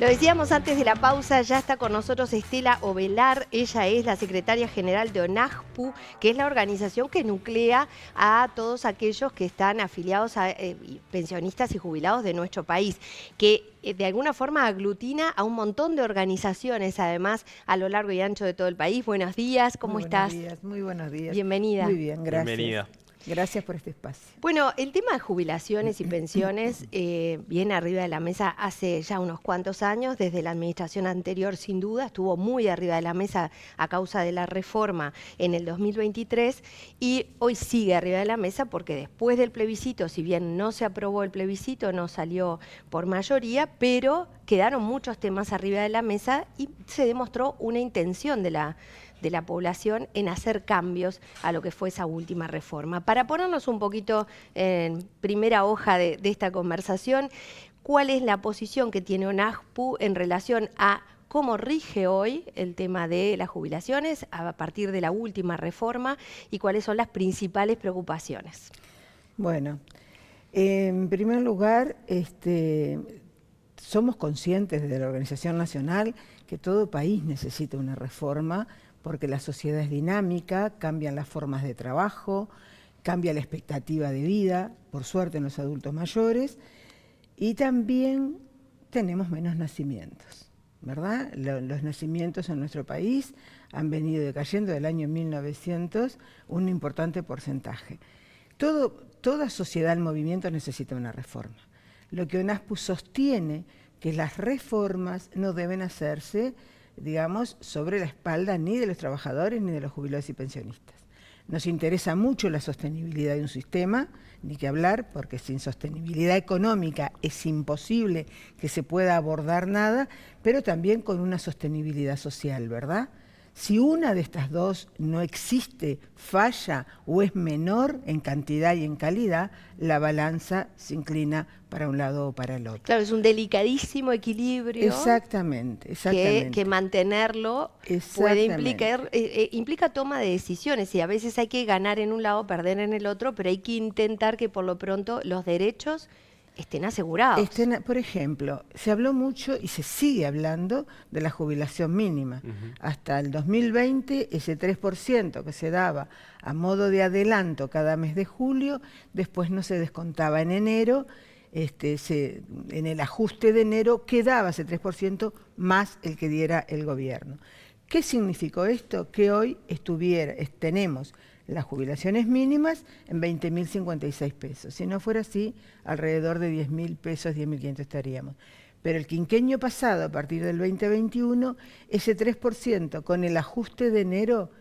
Lo decíamos antes de la pausa, ya está con nosotros Estela Ovelar. Ella es la secretaria general de ONAJPU, que es la organización que nuclea a todos aquellos que están afiliados a pensionistas y jubilados de nuestro país, que de alguna forma aglutina a un montón de organizaciones, además, a lo largo y ancho de todo el país. Buenos días, ¿cómo estás? Muy buenos días. Bienvenida. Muy bien, gracias. Bienvenida. Gracias por este espacio. Bueno, el tema de jubilaciones y pensiones viene arriba de la mesa hace ya unos cuantos años, desde la administración anterior sin duda, estuvo muy arriba de la mesa a causa de la reforma en el 2023 y hoy sigue arriba de la mesa porque después del plebiscito, si bien no se aprobó el plebiscito, no salió por mayoría, pero quedaron muchos temas arriba de la mesa y se demostró una intención de la población en hacer cambios a lo que fue esa última reforma. Para ponernos un poquito en primera hoja de esta conversación, ¿cuál es la posición que tiene ONAJPU en relación a cómo rige hoy el tema de las jubilaciones a partir de la última reforma y cuáles son las principales preocupaciones? Bueno, en primer lugar, somos conscientes desde la Organización Nacional que todo país necesita una reforma porque la sociedad es dinámica, cambian las formas de trabajo, cambia la expectativa de vida, por suerte en los adultos mayores, y también tenemos menos nacimientos, ¿verdad? Los nacimientos en nuestro país han venido decayendo del año 1900 un importante porcentaje. Toda sociedad en movimiento necesita una reforma. Lo que ONAJPU sostiene que las reformas no deben hacerse, digamos, sobre la espalda ni de los trabajadores ni de los jubilados y pensionistas. Nos interesa mucho la sostenibilidad de un sistema, ni que hablar, porque sin sostenibilidad económica es imposible que se pueda abordar nada, pero también con una sostenibilidad social, ¿verdad? Si una de estas dos no existe, falla o es menor en cantidad y en calidad, la balanza se inclina para un lado o para el otro. Claro, es un delicadísimo equilibrio. Exactamente. Que mantenerlo puede implica toma de decisiones y a veces hay que ganar en un lado, perder en el otro, pero hay que intentar que por lo pronto los derechos estén asegurados. Por ejemplo, se habló mucho y se sigue hablando de la jubilación mínima. Hasta el 2020, ese 3% que se daba a modo de adelanto cada mes de julio, después no se descontaba en enero, en el ajuste de enero quedaba ese 3% más el que diera el gobierno. ¿Qué significó esto? Que hoy tenemos las jubilaciones mínimas en 20.056 pesos. Si no fuera así, alrededor de 10.000 pesos, 10.500 estaríamos. Pero el quinquenio pasado, a partir del 2021, ese 3% con el ajuste de enero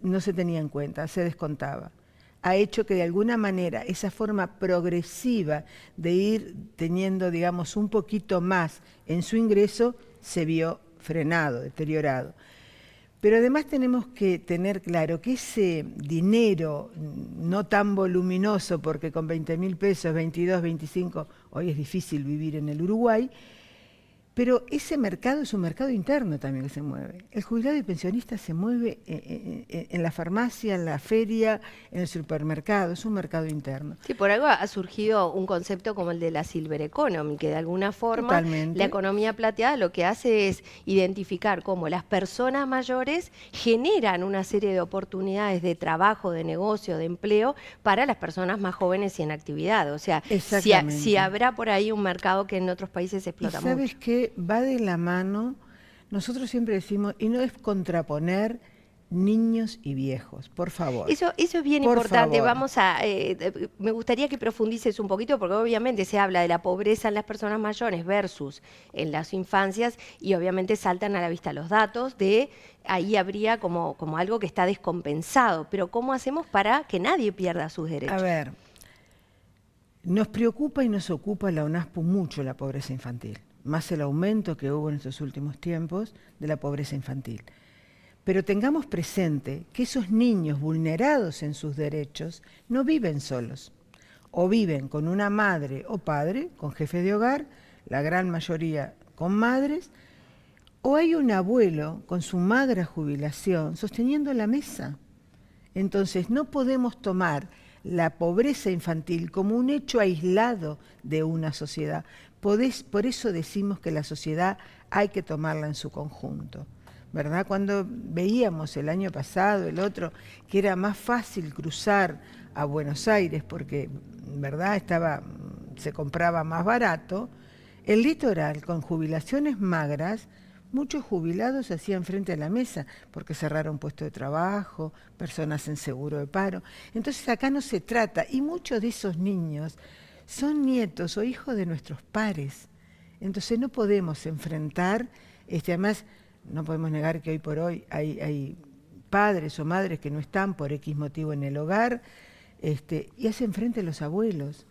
no se tenía en cuenta, se descontaba. Ha hecho que de alguna manera esa forma progresiva de ir teniendo, digamos, un poquito más en su ingreso se vio frenado, deteriorado. Pero además tenemos que tener claro que ese dinero no tan voluminoso, porque con 20.000 pesos, 22, 25, hoy es difícil vivir en el Uruguay, pero ese mercado es un mercado interno también que se mueve. El jubilado y pensionista se mueve en la farmacia, en la feria, en el supermercado, es un mercado interno. Sí, por algo ha surgido un concepto como el de la Silver Economy, que de alguna forma la economía plateada lo que hace es identificar cómo las personas mayores generan una serie de oportunidades de trabajo, de negocio, de empleo para las personas más jóvenes y en actividad. O sea, si habrá por ahí un mercado que en otros países se explota mucho. ¿Sabes qué? Va de la mano, nosotros siempre decimos, y no es contraponer niños y viejos, por favor. Eso es bien importante. Vamos me gustaría que profundices un poquito, porque obviamente se habla de la pobreza en las personas mayores versus en las infancias, y obviamente saltan a la vista los datos de ahí habría como algo que está descompensado. Pero ¿cómo hacemos para que nadie pierda sus derechos? A ver, nos preocupa y nos ocupa la ONAJPU mucho la pobreza infantil, más el aumento que hubo en estos últimos tiempos de la pobreza infantil. Pero tengamos presente que esos niños vulnerados en sus derechos no viven solos, o viven con una madre o padre, con jefe de hogar, la gran mayoría con madres, o hay un abuelo con su magra jubilación sosteniendo la mesa. Entonces no podemos tomar la pobreza infantil como un hecho aislado de una sociedad. Por eso decimos que la sociedad hay que tomarla en su conjunto, ¿verdad? Cuando veíamos el año pasado, el otro, que era más fácil cruzar a Buenos Aires porque, ¿verdad?, se compraba más barato, el litoral con jubilaciones magras, muchos jubilados se hacían frente a la mesa porque cerraron puestos de trabajo, personas en seguro de paro. Entonces acá no se trata, y muchos de esos niños son nietos o hijos de nuestros pares. Entonces no podemos enfrentar, además no podemos negar que hoy por hoy hay padres o madres que no están por X motivo en el hogar, y hacen frente a los abuelos.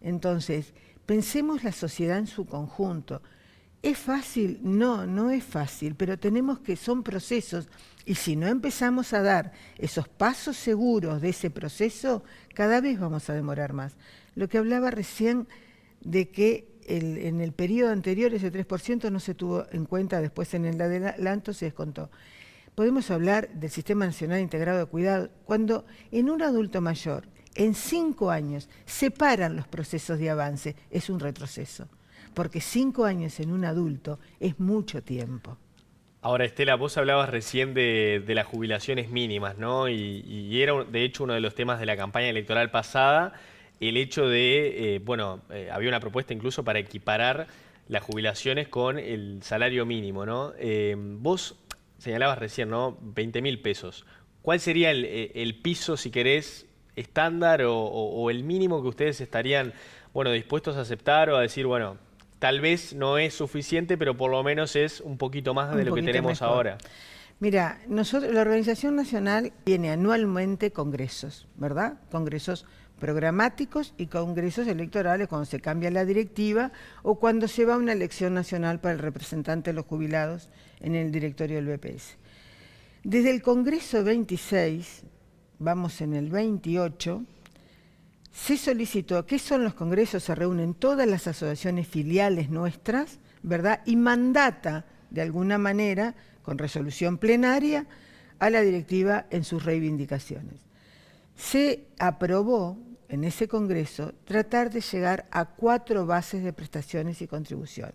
Entonces, pensemos la sociedad en su conjunto. ¿Es fácil? No, no es fácil, pero son procesos, y si no empezamos a dar esos pasos seguros de ese proceso, cada vez vamos a demorar más. Lo que hablaba recién de que en el periodo anterior ese 3% no se tuvo en cuenta, después en el adelanto se descontó. Podemos hablar del Sistema Nacional Integrado de Cuidado, cuando en un adulto mayor, en 5 años, se paran los procesos de avance, es un retroceso. Porque 5 años en un adulto es mucho tiempo. Ahora, Estela, vos hablabas recién de las jubilaciones mínimas, ¿no? Y era, de hecho, uno de los temas de la campaña electoral pasada, el hecho de, había una propuesta incluso para equiparar las jubilaciones con el salario mínimo, ¿no? Vos señalabas recién, ¿no?, 20.000 pesos. ¿Cuál sería el piso, si querés, estándar o el mínimo que ustedes estarían, dispuestos a aceptar o a decir, tal vez no es suficiente, pero por lo menos es un poquito más de lo que tenemos ahora? Mira, la Organización Nacional tiene anualmente congresos, ¿verdad? Congresos programáticos y congresos electorales cuando se cambia la directiva o cuando se va a una elección nacional para el representante de los jubilados en el directorio del BPS. Desde el Congreso 26, vamos en el 28, se solicitó, ¿qué son los congresos? Se reúnen todas las asociaciones filiales nuestras, ¿verdad? Y mandata, de alguna manera, con resolución plenaria, a la directiva en sus reivindicaciones. Se aprobó en ese congreso tratar de llegar a 4 bases de prestaciones y contribuciones.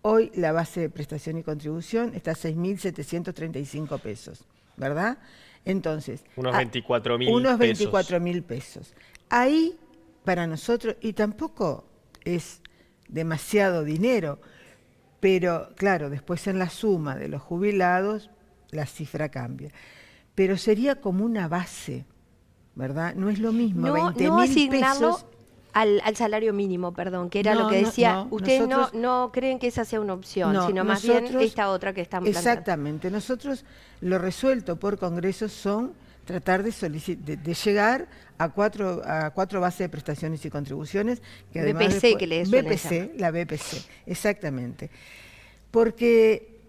Hoy la base de prestación y contribución está a 6.735 pesos, ¿verdad? Entonces, unos 24.000 pesos. Unos 24.000 pesos. Ahí, para nosotros, y tampoco es demasiado dinero, pero claro, después en la suma de los jubilados, la cifra cambia. Pero sería como una base, ¿verdad? No es lo mismo, no 20.000 pesos. Al salario mínimo, perdón, que era lo que decía. Ustedes no creen que esa sea una opción, sino más bien esta otra que estamos planteando. Exactamente. Nosotros, lo resuelto por congresos son tratar de llegar a cuatro bases de prestaciones y contribuciones. Que además BPC, después, que le suena BPC, la BPC, exactamente. Porque,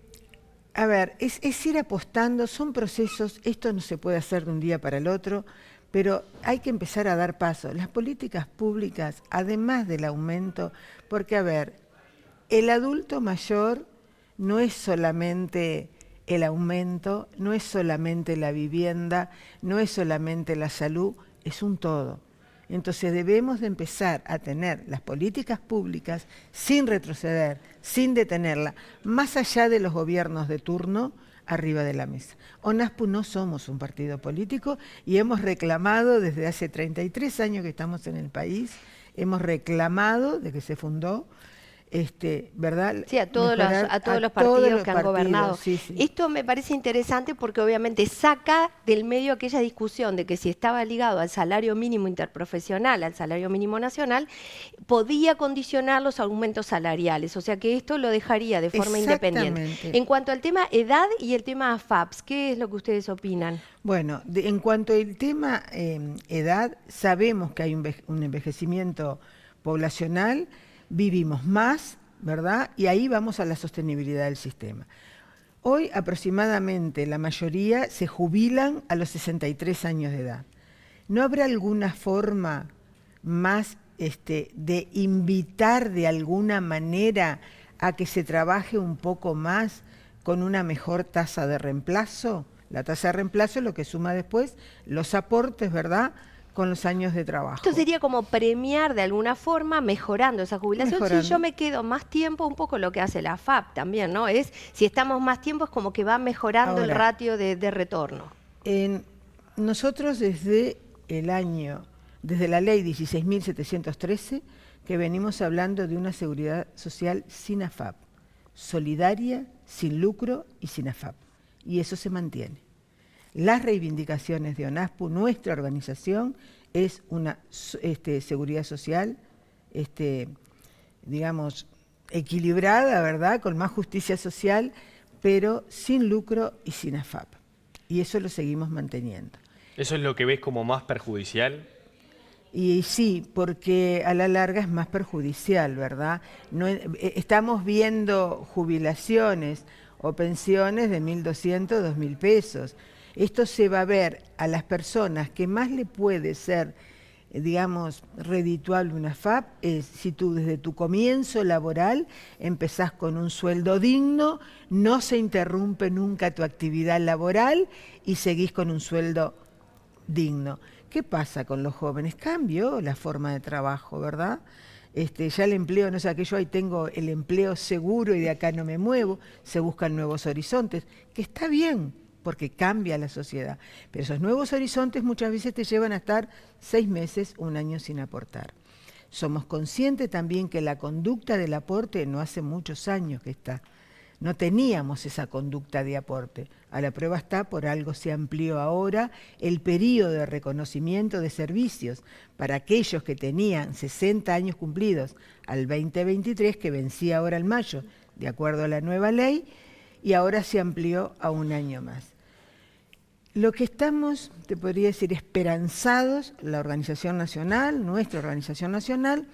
a ver, es ir apostando, son procesos, esto no se puede hacer de un día para el otro, pero hay que empezar a dar paso. Las políticas públicas, además del aumento, porque, a ver, el adulto mayor no es solamente el aumento, no es solamente la vivienda, no es solamente la salud, es un todo. Entonces debemos de empezar a tener las políticas públicas sin retroceder, sin detenerla, más allá de los gobiernos de turno, arriba de la mesa. ONASPU no somos un partido político y hemos reclamado desde hace 33 años que estamos en el país, hemos reclamado desde que se fundó, ¿verdad? Sí, a todos los partidos que han gobernado. Sí, sí. Esto me parece interesante porque obviamente saca del medio aquella discusión de que si estaba ligado al salario mínimo interprofesional, al salario mínimo nacional, podía condicionar los aumentos salariales. O sea que esto lo dejaría de forma independiente. En cuanto al tema edad y el tema AFAPS, ¿qué es lo que ustedes opinan? Bueno, en cuanto al tema edad, sabemos que hay un envejecimiento poblacional, vivimos más, ¿verdad? Y ahí vamos a la sostenibilidad del sistema. Hoy aproximadamente la mayoría se jubilan a los 63 años de edad. ¿No habrá alguna forma más de invitar de alguna manera a que se trabaje un poco más con una mejor tasa de reemplazo? La tasa de reemplazo es lo que suma después los aportes, ¿verdad?, con los años de trabajo. Esto sería como premiar de alguna forma mejorando esa jubilación. Mejorando. Si yo me quedo más tiempo, un poco lo que hace la AFAP también, ¿no? Es, si estamos más tiempo, es como que va mejorando el Ahora, ratio de retorno. Nosotros desde la ley 16.713, que venimos hablando de una seguridad social sin AFAP, solidaria, sin lucro y sin AFAP. Y eso se mantiene. Las reivindicaciones de ONASPU, nuestra organización, es una seguridad social, digamos, equilibrada, ¿verdad?, con más justicia social, pero sin lucro y sin AFAP. Y eso lo seguimos manteniendo. ¿Eso es lo que ves como más perjudicial? Y sí, porque a la larga es más perjudicial, ¿verdad? No, estamos viendo jubilaciones o pensiones de 1.200, 2.000 pesos. Esto se va a ver a las personas que más le puede ser, digamos, redituable una AFAP, es si tú desde tu comienzo laboral empezás con un sueldo digno, no se interrumpe nunca tu actividad laboral y seguís con un sueldo digno. ¿Qué pasa con los jóvenes? Cambió la forma de trabajo, ¿verdad? Ya el empleo, no sé, que yo ahí tengo el empleo seguro y de acá no me muevo, se buscan nuevos horizontes, que está bien, porque cambia la sociedad. Pero esos nuevos horizontes muchas veces te llevan a estar 6 meses, 1 año sin aportar. Somos conscientes también que la conducta del aporte no hace muchos años que está. No teníamos esa conducta de aporte. A la prueba está, por algo se amplió ahora el periodo de reconocimiento de servicios para aquellos que tenían 60 años cumplidos al 2023, que vencía ahora en mayo, de acuerdo a la nueva ley, y ahora se amplió a 1 año más. Lo que estamos, te podría decir, esperanzados, la organización nacional, nuestra organización nacional,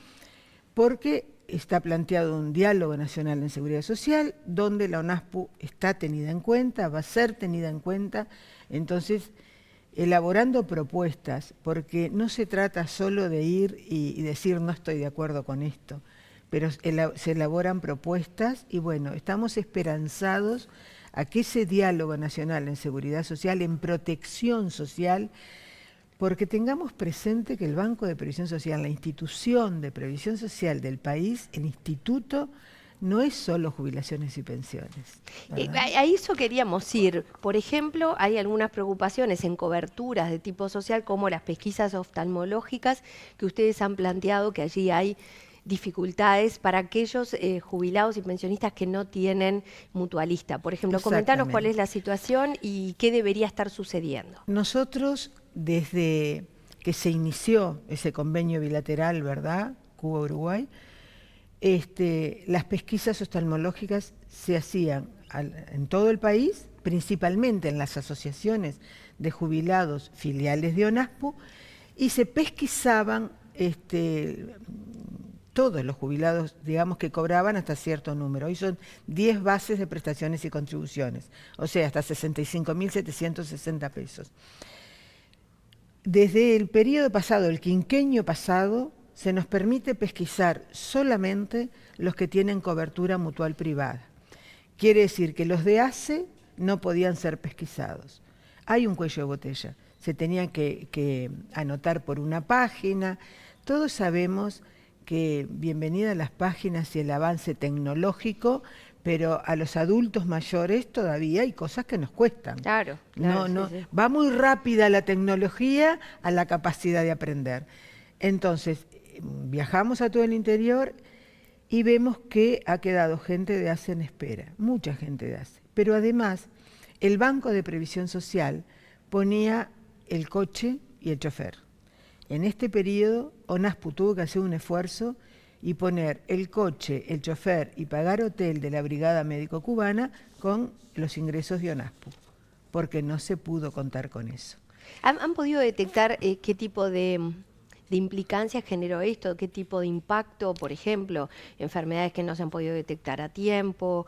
porque está planteado un diálogo nacional en seguridad social, donde la ONASPU está tenida en cuenta, va a ser tenida en cuenta, entonces elaborando propuestas, porque no se trata solo de ir y decir no estoy de acuerdo con esto, pero se elaboran propuestas y bueno, estamos esperanzados a que ese diálogo nacional en seguridad social, en protección social, porque tengamos presente que el Banco de Previsión Social, la institución de previsión social del país, el instituto, no es solo jubilaciones y pensiones. A eso queríamos ir. Por ejemplo, hay algunas preocupaciones en coberturas de tipo social, como las pesquisas oftalmológicas, que ustedes han planteado que allí hay dificultades para aquellos jubilados y pensionistas que no tienen mutualista. Por ejemplo, comentanos cuál es la situación y qué debería estar sucediendo. Nosotros, desde que se inició ese convenio bilateral, ¿verdad?, Cuba-Uruguay, las pesquisas oftalmológicas se hacían en todo el país, principalmente en las asociaciones de jubilados filiales de ONASPU, y se pesquisaban todos los jubilados, digamos, que cobraban hasta cierto número. Hoy son 10 bases de prestaciones y contribuciones, o sea, hasta 65.760 pesos. Desde el periodo pasado, el quinquenio pasado, se nos permite pesquisar solamente los que tienen cobertura mutual privada. Quiere decir que los de ACE no podían ser pesquisados. Hay un cuello de botella, se tenían que anotar por una página. Todos sabemos que bienvenida a las páginas y el avance tecnológico, pero a los adultos mayores todavía hay cosas que nos cuestan. Claro, Sí. Va muy rápida la tecnología a la capacidad de aprender. Entonces, viajamos a todo el interior y vemos que ha quedado gente de ACE en espera, mucha gente de ACE. Pero además, el Banco de Previsión Social ponía el coche y el chofer. En este periodo, ONASPU tuvo que hacer un esfuerzo y poner el coche, el chofer y pagar hotel de la Brigada Médico Cubana con los ingresos de ONASPU, porque no se pudo contar con eso. ¿Han podido detectar qué tipo de implicancias generó esto? ¿Qué tipo de impacto? Por ejemplo, enfermedades que no se han podido detectar a tiempo,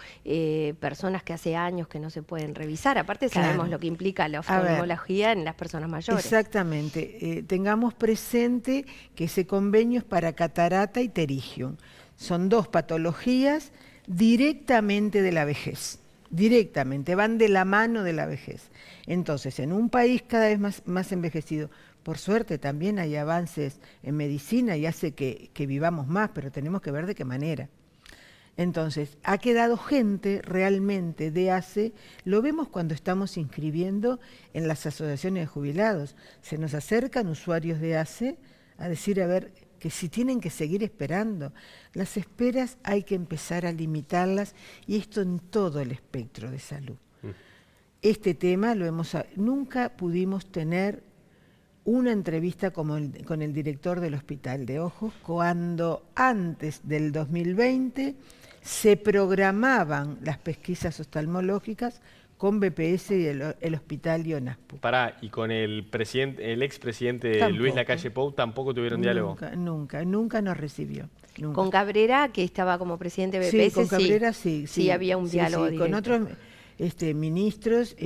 personas que hace años que no se pueden revisar. Aparte sabemos lo que implica la oftalmología en las personas mayores. Exactamente. Tengamos presente que ese convenio es para catarata y pterigium. Son 2 patologías directamente de la vejez. Directamente, van de la mano de la vejez. Entonces, en un país cada vez más envejecido, Por suerte también hay avances en medicina y hace que vivamos más, pero tenemos que ver de qué manera. Entonces, ha quedado gente realmente de ACE, lo vemos cuando estamos inscribiendo en las asociaciones de jubilados. Se nos acercan usuarios de ACE a decir, a ver, que si tienen que seguir esperando. Las esperas hay que empezar a limitarlas, y esto en todo el espectro de salud. Este tema nunca pudimos tener una entrevista con el director del Hospital de Ojos cuando antes del 2020 se programaban las pesquisas oftalmológicas con BPS y el Hospital IONASPU. Y con el expresidente Luis Lacalle Pou tampoco tuvieron diálogo. Nunca nos recibió. Nunca. Con Cabrera, que estaba como presidente de BPS, sí, con Cabrera sí había un diálogo directo. Con otros ministros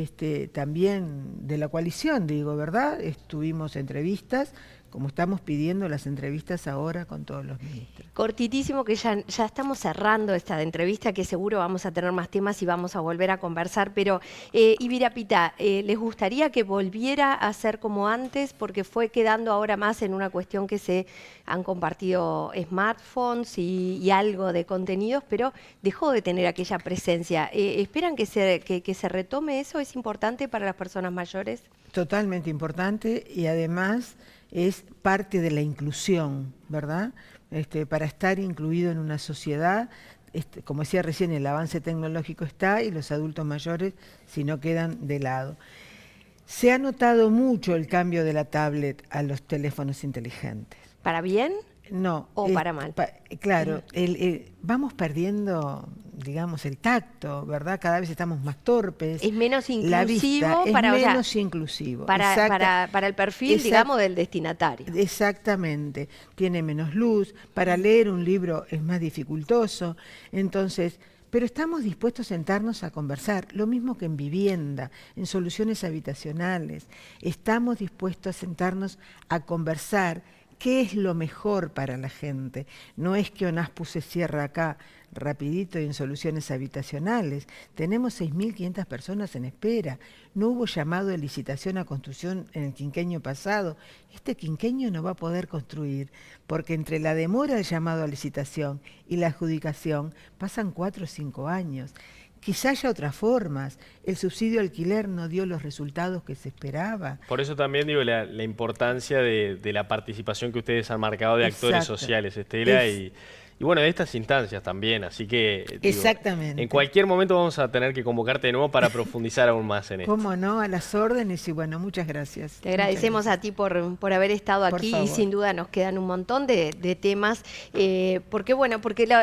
también de la coalición, digo, ¿verdad? Tuvimos entrevistas, como estamos pidiendo las entrevistas ahora con todos los ministros. Cortitísimo, que ya estamos cerrando esta entrevista, que seguro vamos a tener más temas y vamos a volver a conversar, pero Ibirapitá, ¿les gustaría que volviera a ser como antes? Porque fue quedando ahora más en una cuestión que se han compartido smartphones y algo de contenidos, pero dejó de tener aquella presencia. ¿Esperan que se retome eso? ¿Es importante para las personas mayores? Totalmente importante, y además es parte de la inclusión, ¿verdad? Para estar incluido en una sociedad, como decía recién, el avance tecnológico está, y los adultos mayores si no quedan de lado. Se ha notado mucho el cambio de la tablet a los teléfonos inteligentes. ¿Para bien? No. ¿O para mal? Claro, vamos perdiendo, digamos, el tacto, ¿verdad? Cada vez estamos más torpes. Es menos inclusivo. La vista es menos inclusivo. Para el perfil, digamos, del destinatario. Exactamente. Tiene menos luz. Para leer un libro es más dificultoso. Entonces, pero estamos dispuestos a sentarnos a conversar, lo mismo que en vivienda, en soluciones habitacionales. Estamos dispuestos a sentarnos a conversar. ¿Qué es lo mejor para la gente? No es que ONASPU se cierra acá rapidito y en soluciones habitacionales. Tenemos 6.500 personas en espera. No hubo llamado de licitación a construcción en el quinquenio pasado. Este quinquenio no va a poder construir, porque entre la demora del llamado a licitación y la adjudicación pasan 4 o 5 años. Quizá haya otras formas. El subsidio alquiler no dio los resultados que se esperaba. Por eso también digo la importancia de la participación que ustedes han marcado de actores sociales, Estela, y bueno, de estas instancias también. Así que digo, exactamente. En cualquier momento vamos a tener que convocarte de nuevo para profundizar aún más en esto. Cómo no, a las órdenes, y bueno, muchas gracias. Te agradecemos a ti por haber estado aquí, y sin duda nos quedan un montón de temas, porque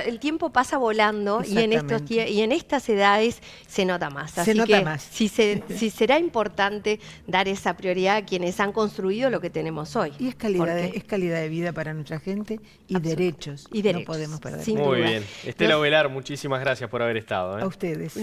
el tiempo pasa volando, y en estas edades se nota más. Así que si será importante dar esa prioridad a quienes han construido lo que tenemos hoy. Y es calidad de vida para nuestra gente y derechos. Y derechos. No podemos perder. Muy bien. Estela Ovelar, muchísimas gracias por haber estado. A ustedes.